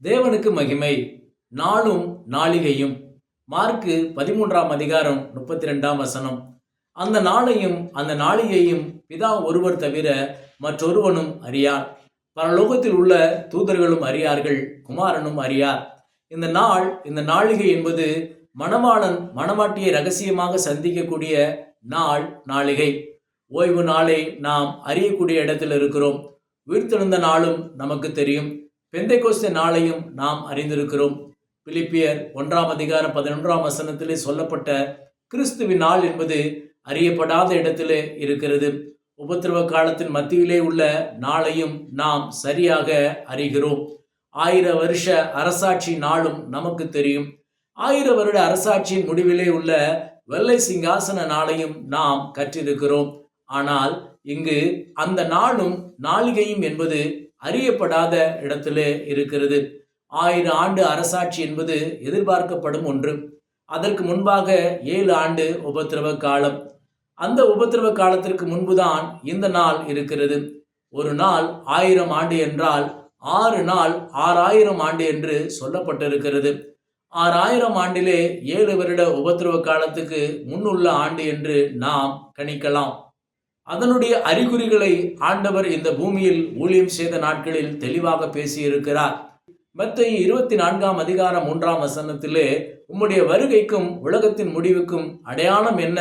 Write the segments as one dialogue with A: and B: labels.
A: தேவனுக்கு மகிமை. நாளும் நாளிகையும். மார்க்கு 13ஆம் அதிகாரம் 32ஆம் வசனம். அந்த நாளையும் அந்த நாளிகையும் பிதா ஒருவர் தவிர மற்றொருவனும் அறியார். பரலோகத்தில் உள்ள தூதர்களும் அறியார்கள், குமாரனும் அறியார். இந்த நாள், இந்த நாளிகை என்பது மணவாளன் மணவாட்டியை ரகசியமாக சந்திக்கக்கூடிய நாள், நாளிகை. ஓய்வு நாளை நாம் அறியக்கூடிய இடத்தில் இருக்கிறோம். உயிர்த்தெழுந்த நாளும் நமக்கு தெரியும். பெந்தைக்கோஸ்தே நாளையும் நாம் அறிந்திருக்கிறோம். பிலிப்பியர் 1ஆம் அதிகாரம் 11ஆம் வசனத்திலே சொல்லப்பட்ட கிறிஸ்துவின் நாள் என்பது அறியப்படாத இடத்திலே இருக்கிறது. உபத்திரவ காலத்தின் மத்தியிலே உள்ள நாளையும் நாம் சரியாக அறிகிறோம். 1000 வருஷ அரசாட்சி நாளும் நமக்கு தெரியும். 1000 வருட அரசாட்சியின் முடிவிலே உள்ள வெள்ளை சிங்காசன நாளையும் நாம் கற்றிருக்கிறோம். ஆனால் இங்கு அந்த நாளும் நாளிகையும் என்பது அறியப்படாத இடத்திலே இருக்கிறது. 1000 ஆண்டு அரசாட்சி என்பது எதிர்பார்க்கப்படும் ஒன்று. அதற்கு முன்பாக 7 ஆண்டு உபத்திரவ காலம். அந்த உபத்திரவ காலத்திற்கு முன்புதான் இந்த நாள் இருக்கிறது. ஒரு நாள் 1000 ஆண்டு என்றால் 6 நாள் 6000 ஆண்டு என்று சொல்லப்பட்டிருக்கிறது. 6000 ஆண்டிலே 7 வருட உபத்திரவ காலத்துக்கு முன்னுள்ள ஆண்டு என்று நாம் கணிக்கலாம். அதனுடைய அறிகுறிகளை ஆண்டவர் இந்த பூமியில் ஊழியம் செய்த நாட்களில் தெளிவாக பேசியிருக்கிறார். மத்தேயு 24ஆம் அதிகாரம் 3ஆம் வசனத்திலே, உம்முடைய வருகைக்கும் உலகத்தின் முடிவுக்கும் அடையாளம் என்ன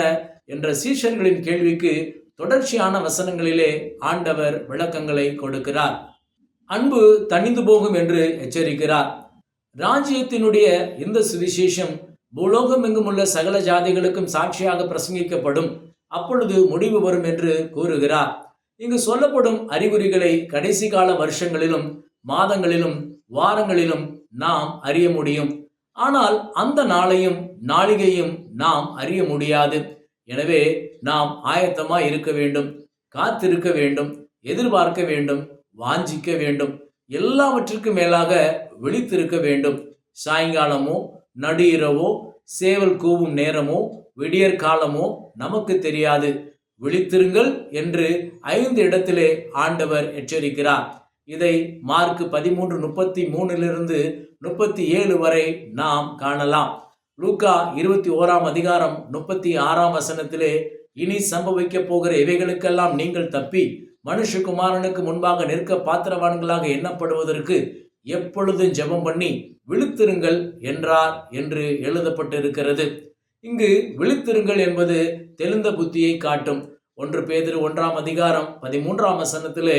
A: என்ற சீஷர்களின் கேள்விக்கு தொடர்ச்சியான வசனங்களிலே ஆண்டவர் விளக்கங்களை கொடுக்கிறார். அன்பு தணிந்து போகும் என்று எச்சரிக்கிறார். ராஜ்யத்தினுடைய இந்த சுவிசேஷம் பூலோகம் எங்கும் உள்ள சகல ஜாதிகளுக்கும் சாட்சியாக பிரசங்கிக்கப்படும், அப்பொழுது முடிவு வரும் என்று கூறுகிறார். இங்கு சொல்லப்படும் அறிகுறிகளை கடைசி கால வருஷங்களிலும் மாதங்களிலும் வாரங்களிலும் நாம் அறிய முடியும். ஆனால் அந்த நாளையும் நாளிகையும் நாம் அறிய முடியாது. எனவே நாம் ஆயத்தமாய் இருக்க வேண்டும், காத்திருக்க வேண்டும், எதிர்பார்க்க வேண்டும், வாஞ்சிக்க வேண்டும். எல்லாவற்றிற்கும் மேலாக விழித்திருக்க வேண்டும். சாயங்காலமோ நடு இரவோ சேவல் கூவும் நேரமோ விடியற் காலமோ நமக்கு தெரியாது. விழித்திருங்கள் என்று 5 இடத்திலே ஆண்டவர் எச்சரிக்கிறார். இதை மார்க் 13:33 37 வரை நாம் காணலாம். லூக்கா 21ஆம் அதிகாரம் 36ஆம் வசனத்திலே, இனி சம்பவிக்க போகிற இவைகளுக்கெல்லாம் நீங்கள் தப்பி மனுஷகுமாரனுக்கு முன்பாக நிற்க பாத்திரவான்களாக எண்ணப்படுவதற்கு எப்பொழுதும் ஜெபம் பண்ணி விழித்திருங்கள் என்றார் என்று எழுதப்பட்டிருக்கிறது. இங்கு விழித்திருங்கள் என்பது தெளிந்த புத்தியை காட்டும். 1 பேதுரு 1ஆம் அதிகாரம் 13ஆம் வசனத்திலே,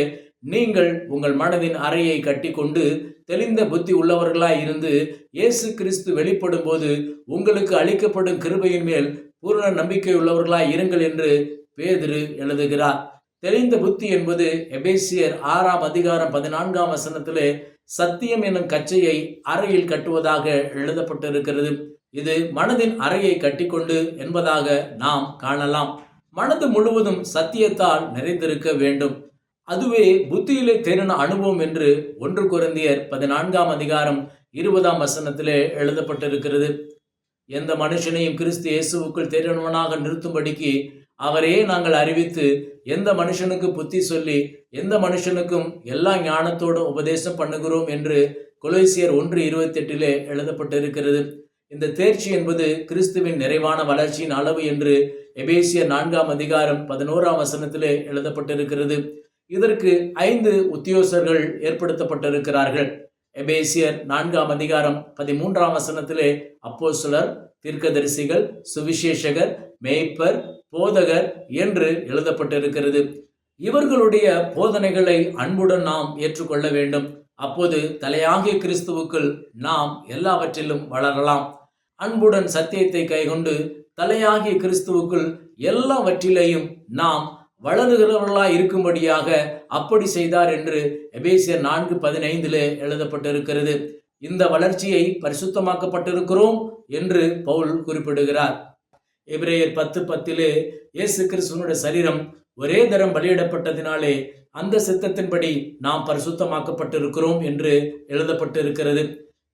A: நீங்கள் உங்கள் மனதின் அறையை கட்டி கொண்டு தெளிந்த புத்தி உள்ளவர்களாய் இருந்து இயேசு கிறிஸ்து வெளிப்படும் போது உங்களுக்கு அளிக்கப்படும் கிருபையின் மேல் பூரண நம்பிக்கை உள்ளவர்களாய் இருங்கள் என்று பேதுரு எழுதுகிறார். தெளிந்த புத்தி என்பது எபேசியர் 6ஆம் அதிகாரம் 14ஆம் வசனத்திலே சத்தியம் என்னும் கச்சையை அறையில் கட்டுவதாக எழுதப்பட்டிருக்கிறது. இது மனதின் அறையை கட்டிக்கொண்டு என்பதாக நாம் காணலாம். மனது முழுவதும் சத்தியத்தால் நிறைந்திருக்க வேண்டும். அதுவே புத்தியிலே தேறின அனுபவம் என்று 1 கொரிந்தியர் 14ஆம் அதிகாரம் 20ஆம் வசனத்திலே எழுதப்பட்டிருக்கிறது. எந்த மனுஷனையும் கிறிஸ்து இயேசுவுக்குள் தேறினவனாக நிறுத்தும்படிக்கு அவரே நாங்கள் அறிவித்து, எந்த மனுஷனுக்கு புத்தி சொல்லி எந்த மனுஷனுக்கும் எல்லா ஞானத்தோடும் உபதேசம் பண்ணுகிறோம் என்று கொலோசியர் 1:28 எழுதப்பட்டிருக்கிறது. இந்த தேர்ச்சி என்பது கிறிஸ்துவின் நிறைவான வளர்ச்சியின் அளவு என்று எபேசியர் 4ஆம் அதிகாரம் 11ஆம் வசனத்திலே எழுதப்பட்டிருக்கிறது. இதற்கு 5 உத்தியோகஸ்தர்கள் ஏற்படுத்தப்பட்டிருக்கிறார்கள். எபேசியர் 4ஆம் அதிகாரம் 13ஆம் வசனத்திலே அப்போஸ்தலர், தீர்க்கதரிசிகள், சுவிசேஷகர், மேய்ப்பர், போதகர் என்று எழுதப்பட்டிருக்கிறது. இவர்களுடைய போதனைகளை அன்புடன் நாம் ஏற்றுக்கொள்ள வேண்டும். அப்போது தலையாகிய கிறிஸ்துவுக்குள் நாம் எல்லாவற்றிலும் வளரலாம். அன்புடன் சத்தியத்தை கைக்கொண்டு தலையாகிய கிறிஸ்துவுக்குள் எல்லாவற்றிலேயும் நாம் வளருகிறவர்களாய் இருக்கும்படியாக அப்படி செய்தார் என்று எபேசியர் 4:15 எழுதப்பட்டிருக்கிறது. இந்த வளர்ச்சியை பரிசுத்தமாக்கப்பட்டிருக்கிறோம் என்று பவுல் குறிப்பிடுகிறார். எபிரேயர் 10:10 இயேசு கிறிஸ்துவினுடைய சரீரம் ஒரே தரம் பலியிடப்பட்டதினாலே அந்த சித்தத்தின்படி நாம் பரிசுத்தமாக்கப்பட்டிருக்கிறோம் என்று எழுதப்பட்டிருக்கிறது.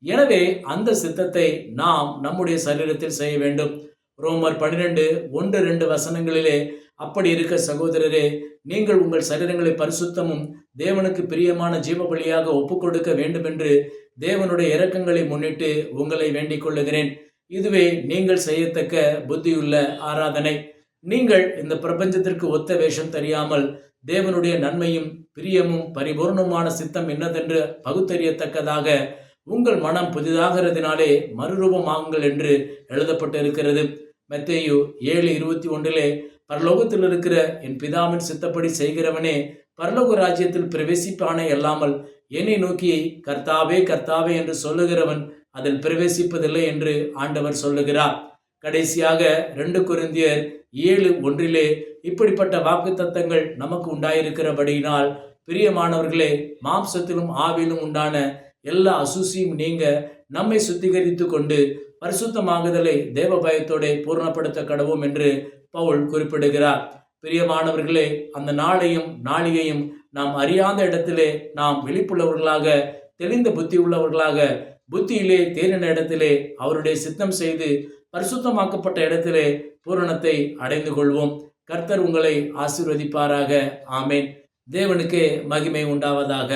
A: எனவே அந்த சித்தத்தை நாம் நம்முடைய சரீரத்தில் செய்ய வேண்டும். ரோமர் 12:1-2 வசனங்களிலே, அப்படி இருக்க சகோதரரே, நீங்கள் உங்கள் சரீரங்களை பரிசுத்தமும் தேவனுக்கு பிரியமான ஜீவ பலியாக ஒப்புக்கொடுக்க வேண்டும் என்று தேவனுடைய இரக்கங்களை முன்னிட்டு உங்களை வேண்டிக் கொள்ளுகிறேன். இதுவே நீங்கள் செய்யத்தக்க புத்தியுள்ள ஆராதனை. நீங்கள் இந்த பிரபஞ்சத்திற்கு ஒத்த வேஷம் தெரியாமல் தேவனுடைய நன்மையும் பிரியமும் பரிபூர்ணமான சித்தம் என்னதென்று பகுத்தறியத்தக்கதாக உங்கள் மனம் புதிதாகிறதினாலே மறுரூபமாகுங்கள் என்று எழுதப்பட்டிருக்கிறது. மத்தேயு 7:21 பரலோகத்தில் இருக்கிற என் பிதாவின் சித்தப்படி செய்கிறவனே பரலோக ராஜ்யத்தில் பிரவேசிப்பானே அல்லாமல் என்னை நோக்கி கர்த்தாவே கர்த்தாவே என்று சொல்லுகிறவன் அதில் பிரவேசிப்பதில்லை என்று ஆண்டவர் சொல்லுகிறார். கடைசியாக 2 கொரிந்தியர் 7:1 இப்படிப்பட்ட வாக்குத்தத்தங்கள் நமக்கு உண்டாயிருக்கிறபடியினால் பிரியமானவர்களே, மாம்சத்திலும் ஆவிலும் உண்டான எல்லா அசுசியும் நீங்க நம்மை சுத்திகரித்து கொண்டு பரிசுத்தமாகுதலை தேவ பயத்தோட பூர்ணப்படுத்த கடவோம் என்று பவுல் குறிப்பிடுகிறார். பிரியமானவர்களே, அந்த நாளையும் நாளிகையும் நாம் அறியாத இடத்திலே நாம் விழிப்புள்ளவர்களாக, தெளிந்த புத்தி உள்ளவர்களாக, புத்தியிலே தேறின இடத்திலே அவருடைய சித்தம் செய்து பரிசுத்தமாக்கப்பட்ட இடத்திலே பூரணத்தை அடைந்து கொள்வோம். கர்த்தர் உங்களை ஆசீர்வதிப்பாராக. ஆமேன். தேவனுக்கு மகிமை உண்டாவதாக.